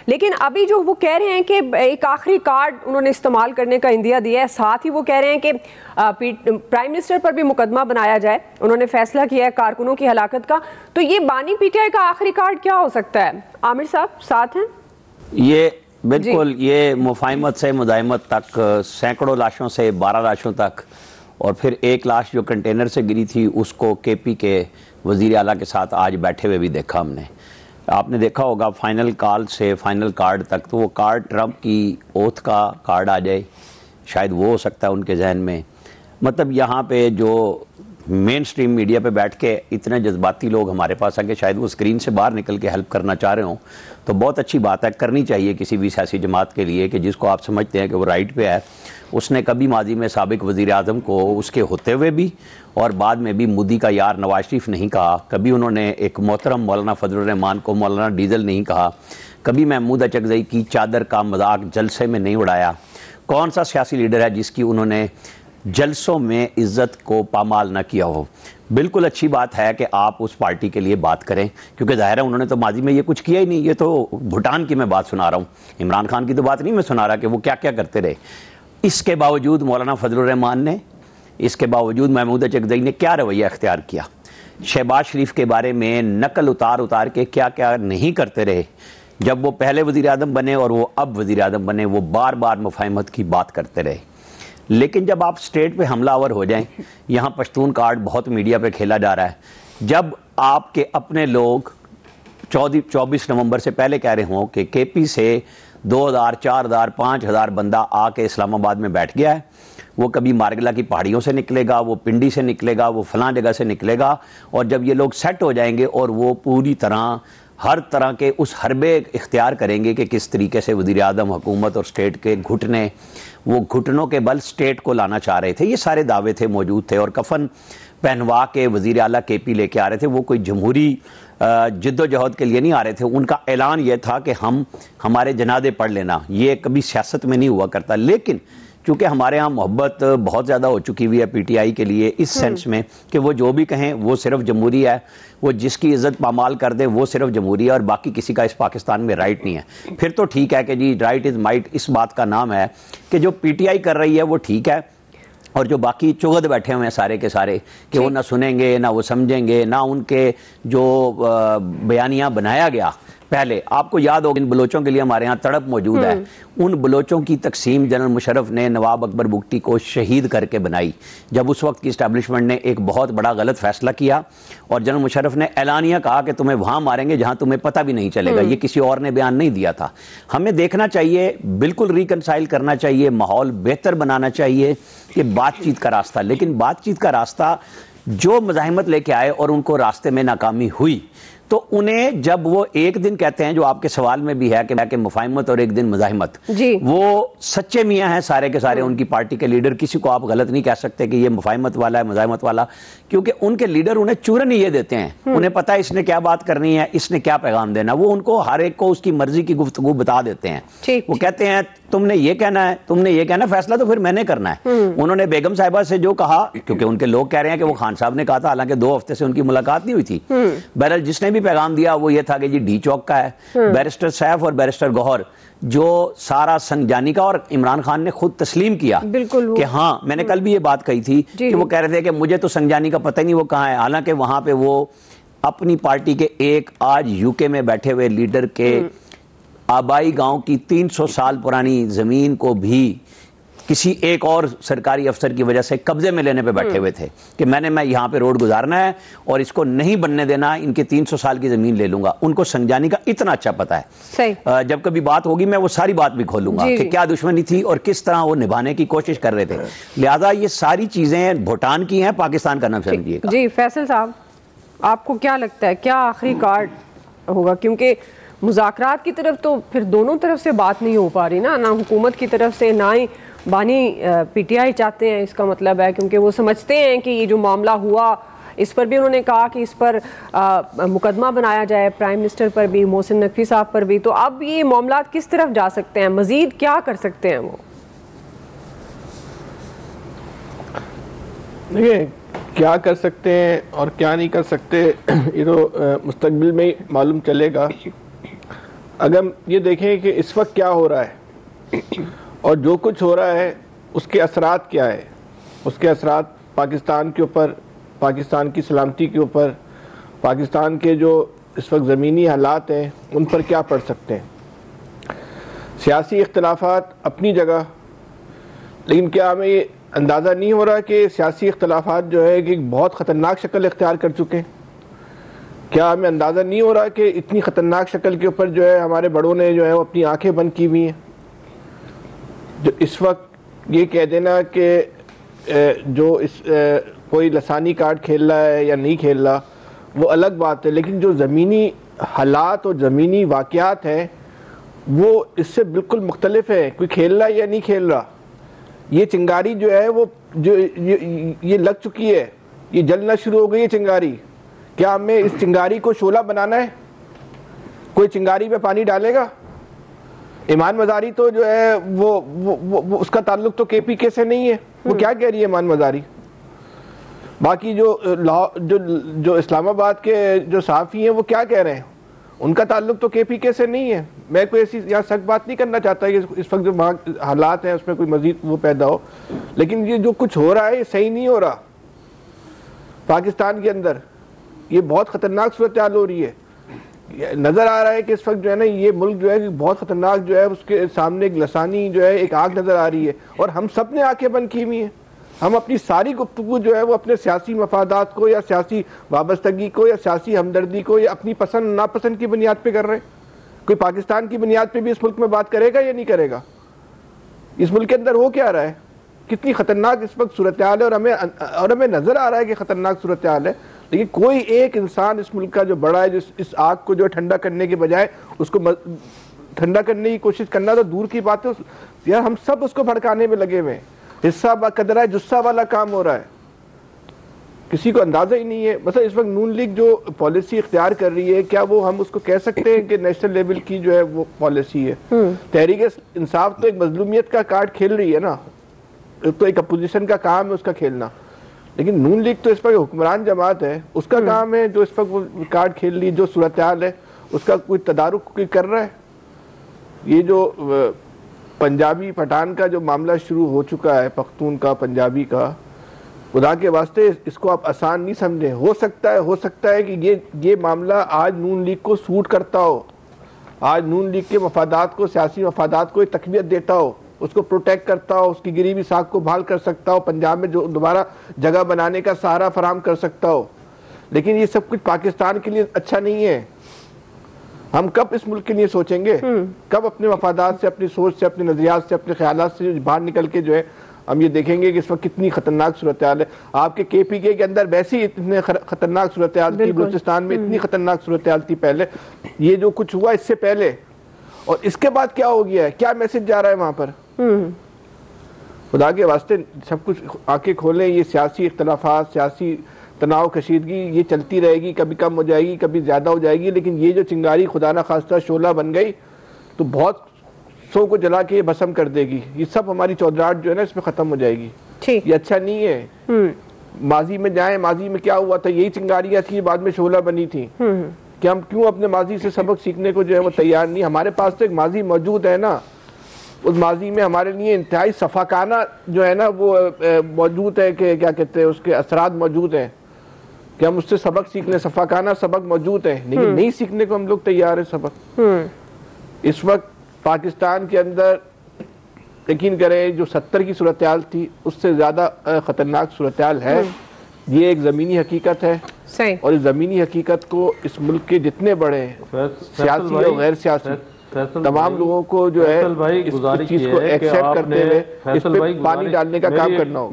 लेकिन अभी जो वो कह रहे हैं कि एक आखिरी कार्ड उन्होंने इस्तेमाल करने का इंदिया दिया है, साथ ही वो कह रहे हैं कि प्राइम मिनिस्टर पर भी मुकदमा बनाया जाए। उन्होंने फैसला किया है कारकुनों की हलाकत का। तो ये बानी पीटीआई का आखिरी कार्ड क्या हो सकता है? आमिर साहब साथ हैं? ये बिल्कुल, ये मुफाहिमत से मुदाहिमत तक, सैकड़ों लाशों से 12 लाशों तक, और फिर एक लाश जो कंटेनर से गिरी थी उसको केपी के वज़ीर आला के साथ आज बैठे हुए भी देखा हमने। आपने देखा होगा फाइनल कॉल से फाइनल कार्ड तक, तो वो कार्ड ट्रंप की ओथ का कार्ड आ जाए, शायद वो हो सकता है उनके जहन में। मतलब यहाँ पे जो मेन स्ट्रीम मीडिया पे बैठ के इतने जज्बाती लोग हमारे पास आके शायद वो स्क्रीन से बाहर निकल के हेल्प करना चाह रहे हों, तो बहुत अच्छी बात है, करनी चाहिए किसी भी सियासी जमात के लिए कि जिसको आप समझते हैं कि वो राइट पे है। उसने कभी माजी में साबिक वज़ीर आज़म को उसके होते हुए भी और बाद में भी मोदी का यार नवाज शरीफ नहीं कहा, कभी उन्होंने एक मोहतरम मौलाना फजलुर रहमान को मौलाना डीजल नहीं कहा, कभी महमूद अचकज़ई की चादर का मजाक जलसे में नहीं उड़ाया। कौन सा सियासी लीडर है जिसकी उन्होंने जलसों में इज्जत को पामाल ना किया हो? बिल्कुल अच्छी बात है कि आप उस पार्टी के लिए बात करें, क्योंकि ज़ाहिर है उन्होंने तो माजी में ये कुछ किया ही नहीं। ये तो भूटान की मैं बात सुना रहा हूँ, इमरान खान की तो बात नहीं मैं सुना रहा कि वो क्या क्या करते रहे। इसके बावजूद मौलाना फजलुर रहमान ने, इसके बावजूद महमूद अचकज़ई ने क्या रवैया अख्तियार किया, शहबाज शरीफ के बारे में नकल उतार के क्या क्या नहीं करते रहे। जब वो पहले वज़ीर आज़म बने और वो अब वज़ीर आज़म बने, वो बार बार मुफाहिमत की बात करते रहे। लेकिन जब आप स्टेट पे हमलावर हो जाएं, यहाँ पश्तून कार्ड बहुत मीडिया पे खेला जा रहा है, जब आपके अपने लोग 24 नवंबर से पहले कह रहे हों कि केपी से 2000, 4000, 5000 बंदा आके इस्लामाबाद में बैठ गया है, वो कभी मारगला की पहाड़ियों से निकलेगा, वो पिंडी से निकलेगा, वो फलां जगह से निकलेगा, और जब ये लोग सेट हो जाएंगे और वो पूरी तरह हर तरह के उस हरबे इख्तियार करेंगे कि किस तरीके से वज़ीर आज़म, हुकूमत और स्टेट के घुटने, वो घुटनों के बल स्टेट को लाना चाह रहे थे। ये सारे दावे थे, मौजूद थे, और कफन पहनवा के वज़ीर आला केपी लेके आ रहे थे। वो कोई जमहूरी जिद्दोजहद के लिए नहीं आ रहे थे। उनका ऐलान ये था कि हम हमारे जनादे पढ़ लेना। ये कभी सियासत में नहीं हुआ करता, लेकिन चूँकि हमारे यहाँ मोहब्बत बहुत ज़्यादा हो चुकी हुई है पीटीआई के लिए, इस सेंस में कि वो जो भी कहें वो सिर्फ जमहूरी है, वो जिसकी इज़्ज़त पामाल कर दे वो सिर्फ जमहूरी है, और बाकी किसी का इस पाकिस्तान में राइट नहीं है। फिर तो ठीक है कि जी राइट इज़ माइट, इस बात का नाम है कि जो पीटीआई कर रही है वो ठीक है, और जो बाकी चुगद बैठे हुए हैं सारे के सारे कि वो ना सुनेंगे, ना वो समझेंगे, ना उनके जो बयानियाँ बनाया गया पहले, आपको याद होगा इन बलोचों के लिए हमारे यहाँ तड़प मौजूद है। उन बलोचों की तकसीम जनरल मुशर्रफ ने नवाब अकबर बुगटी को शहीद करके बनाई, जब उस वक्त की इस्टेब्लिशमेंट ने एक बहुत बड़ा गलत फैसला किया, और जनरल मुशर्रफ ने ऐलानिया कहा कि तुम्हें वहाँ मारेंगे जहाँ तुम्हें पता भी नहीं चलेगा। ये किसी और ने बयान नहीं दिया था। हमें देखना चाहिए, बिल्कुल रिकनसाइल करना चाहिए, माहौल बेहतर बनाना चाहिए कि बातचीत का रास्ता, लेकिन बातचीत का रास्ता जो मज़ाहिमत लेके आए और उनको रास्ते में नाकामी हुई, तो उन्हें जब वो एक दिन कहते हैं, जो आपके सवाल में भी है कि मुफाहिमत और एक दिन मज़ाहिमत, वो सच्चे मियाँ हैं सारे के सारे, उनकी पार्टी के लीडर। किसी को आप गलत नहीं कह सकते कि ये मुफाहिमत वाला है, मज़ाहिमत वाला, क्योंकि उनके लीडर उन्हें चूरन ये देते हैं। उन्हें पता है इसने क्या बात करनी है, इसने क्या पैगाम देना, वो उनको हर एक को उसकी मर्जी की गुफ्तगू बता देते हैं। वो कहते हैं तुमने ये कहना है, तुमने ये कहना, फैसला तो फिर मैंने करना है। उन्होंने बेगम साहिबा से जो कहा, क्योंकि उनके लोग कह रहे हैं कि वो खान साहब ने कहा था, हालांकि 2 हफ्ते से उनकी मुलाकात नहीं हुई थी। बहरहाल जिसने भी पैगाम दिया वो ये था कि जी डी चौक का है। बैरिस्टर सैफ और बैरिस्टर गौहर, जो सारा संजानी का, और इमरान खान ने खुद तस्लीम किया कि हाँ, मैंने कल भी ये बात कही थी कि वो कह रहे थे कि मुझे तो संजानी का पता ही नहीं वो कहाँ है, हालांकि वहां पे वो अपनी पार्टी के एक आज यूके में बैठे हुए लीडर के आबाई गांव की 300 साल पुरानी जमीन को भी किसी एक और सरकारी अफसर की वजह से कब्जे में लेने पे बैठे हुए थे कि मैं यहाँ पे रोड गुजारना है और इसको नहीं बनने देना, इनके 300 साल की जमीन ले लूंगा। उनको संजानी का इतना अच्छा पता है। सही। जब कभी बात होगी मैं वो सारी बात भी खोलूंगा कि क्या दुश्मनी थी और किस तरह वो निभाने की कोशिश कर रहे थे। लिहाजा ये सारी चीजें भूटान की हैं, पाकिस्तान का नाम समझिएगा। जी फैसल साहब, आपको क्या लगता है क्या आखिरी कार्ड होगा? क्योंकि मुज़ाकरात की तरफ तो फिर दोनों तरफ से बात नहीं हो पा रही ना हुकूमत की तरफ से, ना ही बानी पीटीआई चाहते हैं, इसका मतलब है क्योंकि वो समझते हैं कि ये जो मामला हुआ इस पर भी उन्होंने कहा कि इस पर मुकदमा बनाया जाए, प्राइम मिनिस्टर पर भी, मोहसिन नकवी साहब पर भी। तो अब ये मामला किस तरफ जा सकते हैं, मजीद क्या कर सकते हैं वो? देखिए क्या कर सकते हैं और क्या नहीं कर सकते ये तो मुस्तकबिल में ही मालूम चलेगा। अगर हम ये देखें कि इस वक्त क्या हो रहा है और जो कुछ हो रहा है उसके असरात क्या है, उसके असरात पाकिस्तान के ऊपर, पाकिस्तान की सलामती के ऊपर, पाकिस्तान के जो इस वक्त ज़मीनी हालात हैं उन पर क्या पड़ सकते हैं। सियासी इख्तलाफात अपनी जगह, लेकिन क्या हमें ये अंदाज़ा नहीं हो रहा कि सियासी इख्तलाफात जो है कि बहुत ख़तरनाक शक्ल इख्तियार कर चुके हैं। क्या हमें अंदाज़ा नहीं हो रहा कि इतनी ख़तरनाक शक्ल के ऊपर जो है हमारे बड़ों ने जो है वो अपनी आंखें बंद की हुई हैं। जो इस वक्त ये कह देना कि जो कोई लसानी कार्ड खेल रहा है या नहीं खेल रहा वो अलग बात है, लेकिन जो ज़मीनी हालात और ज़मीनी वाक़यात हैं वो इससे बिल्कुल मुख्तलिफ है। कोई खेल रहा है या नहीं खेल रहा, ये चिंगारी जो है वो जो ये लग चुकी है, ये जलना शुरू हो गई है चिंगारी। क्या हमें इस चिंगारी को शोला बनाना है? कोई चिंगारी में पानी डालेगा? ईमान मज़ारी तो जो है वो उसका ताल्लुक तो KPK से नहीं है। वो क्या कह रही है ईमान मज़ारी? बाकी जो इस्लामाबाद के जो सहाफ़ी हैं वो क्या कह रहे हैं? उनका ताल्लुक तो KPK से नहीं है। मैं कोई ऐसी यहाँ सख्त बात नहीं करना चाहता कि इस वक्त जो वहाँ हालात हैं उसमें कोई मज़ीद वो पैदा हो, लेकिन ये जो कुछ हो रहा है ये सही नहीं हो रहा। पाकिस्तान के अंदर ये बहुत ख़तरनाक सूरत हाल हो रही है। नज़र आ रहा है कि इस वक्त जो है ना ये मुल्क जो है बहुत ख़तरनाक जो है उसके सामने एक लसानी जो है एक आग नज़र आ रही है और हम सब ने आंखें बंद की हुई हैं। हम अपनी सारी गुफ्तगू जो है वो अपने सियासी मफादात को या सियासी वाबस्तगी को या सियासी हमदर्दी को या अपनी पसंद नापसंद की बुनियाद पे कर रहे हैं। कोई पाकिस्तान की बुनियाद पे भी इस मुल्क में बात करेगा या नहीं करेगा? इस मुल्क के अंदर हो क्या रहा है, कितनी ख़तरनाक इस वक्त सूरत हाल है और हमें नज़र आ रहा है कि ख़तरनाक सूरत हाल है, लेकिन कोई एक इंसान इस मुल्क का जो बड़ा है जो इस आग को जो ठंडा करने के बजाय उसको ठंडा करने की कोशिश करना तो दूर की बात है यार, हम सब उसको भड़काने में लगे हुए हैं। हिस्सा कदरा जुस्सा वाला काम हो रहा है, किसी को अंदाजा ही नहीं है। मतलब इस वक्त नून लीग जो पॉलिसी इख्तियार कर रही है, क्या वो हम उसको कह सकते हैं कि नेशनल लेवल की जो है वो पॉलिसी है? तहरीक इंसाफ तो एक मजलूमियत का कार्ड खेल रही है ना, तो एक अपोजिशन का काम है उसका खेलना, लेकिन नून लीग तो इस वक्त हुक्मरान जमात है, उसका काम है जो इस वक्त वो कार्ड खेल रही है। जो सूरत हाल है उसका कोई तदारुक कोई कर रहा है? ये जो पंजाबी पठान का जो मामला शुरू हो चुका है, पख्तून का पंजाबी का, खुदा के वास्ते इसको आप आसान नहीं समझें। हो सकता है कि ये मामला आज नून लीग को सूट करता हो, आज नून लीग के मफादात को, सियासी मफादात को तकवीत देता हो, उसको प्रोटेक्ट करता हो, उसकी गिरीबी साख को बहाल कर सकता हो, पंजाब में जो दोबारा जगह बनाने का सहारा फराम कर सकता हो। लेकिन ये सब कुछ पाकिस्तान के लिए अच्छा नहीं है। हम कब इस मुल्क के लिए सोचेंगे? कब अपने मफादात से, अपनी सोच से, अपने नजरियात से, अपने ख्यालात से बाहर निकल के जो है हम ये देखेंगे कि इस वक्त कितनी खतरनाक सूरत हाल है। आपके KPK के अंदर वैसे ही इतने खतरनाक सूरत हाल थी, बलूचिस्तान में इतनी खतरनाक सूरत हाल थी पहले, ये जो कुछ हुआ इससे पहले, और इसके बाद क्या हो गया है, क्या मैसेज जा रहा है वहां पर? खुदा के वास्ते सब कुछ आंखें खोलें। ये सियासी इख्तलाफात, सियासी तनाव कशीदगी ये चलती रहेगी, कभी कम हो जाएगी, कभी ज़्यादा हो जाएगी, लेकिन ये जो चिंगारी खुदा ना खास्ता शोला बन गई तो बहुत सौ को जला के ये भस्म कर देगी। ये सब हमारी चौधराहट जो है ना इसमें ख़त्म हो जाएगी। ये अच्छा नहीं है। माजी में जाएं, माजी में क्या हुआ था, यही चिंगारियाँ थी, बाद में शोला बनी थी। कि हम क्यों अपने माजी से सबक सीखने को जो है वो तैयार नहीं? हमारे पास तो एक माजी मौजूद है ना, उस माजी में हमारे लिए इंतहाई सफाकाना जो है ना वो मौजूद है कि क्या कहते हैं उसके असरात मौजूद हैं कि हम उससे सबक सीख लें। सफाकाना सबक मौजूद है, लेकिन नहीं सीखने को हम लोग तैयार है सबक। इस वक्त पाकिस्तान के अंदर यकीन करें जो 70 की सूरत हाल थी उससे ज़्यादा ख़तरनाक सूरत हाल है। ये एक ज़मीनी हकीकत है सही। और इस ज़मीनी हकीकत को इस मुल्क के जितने बड़े सियासी और गैर सियासी तमाम लोगों को जो है इस चीज़ को एक्सेप्ट करते हुए इस पर पानी डालने का काम करना होगा।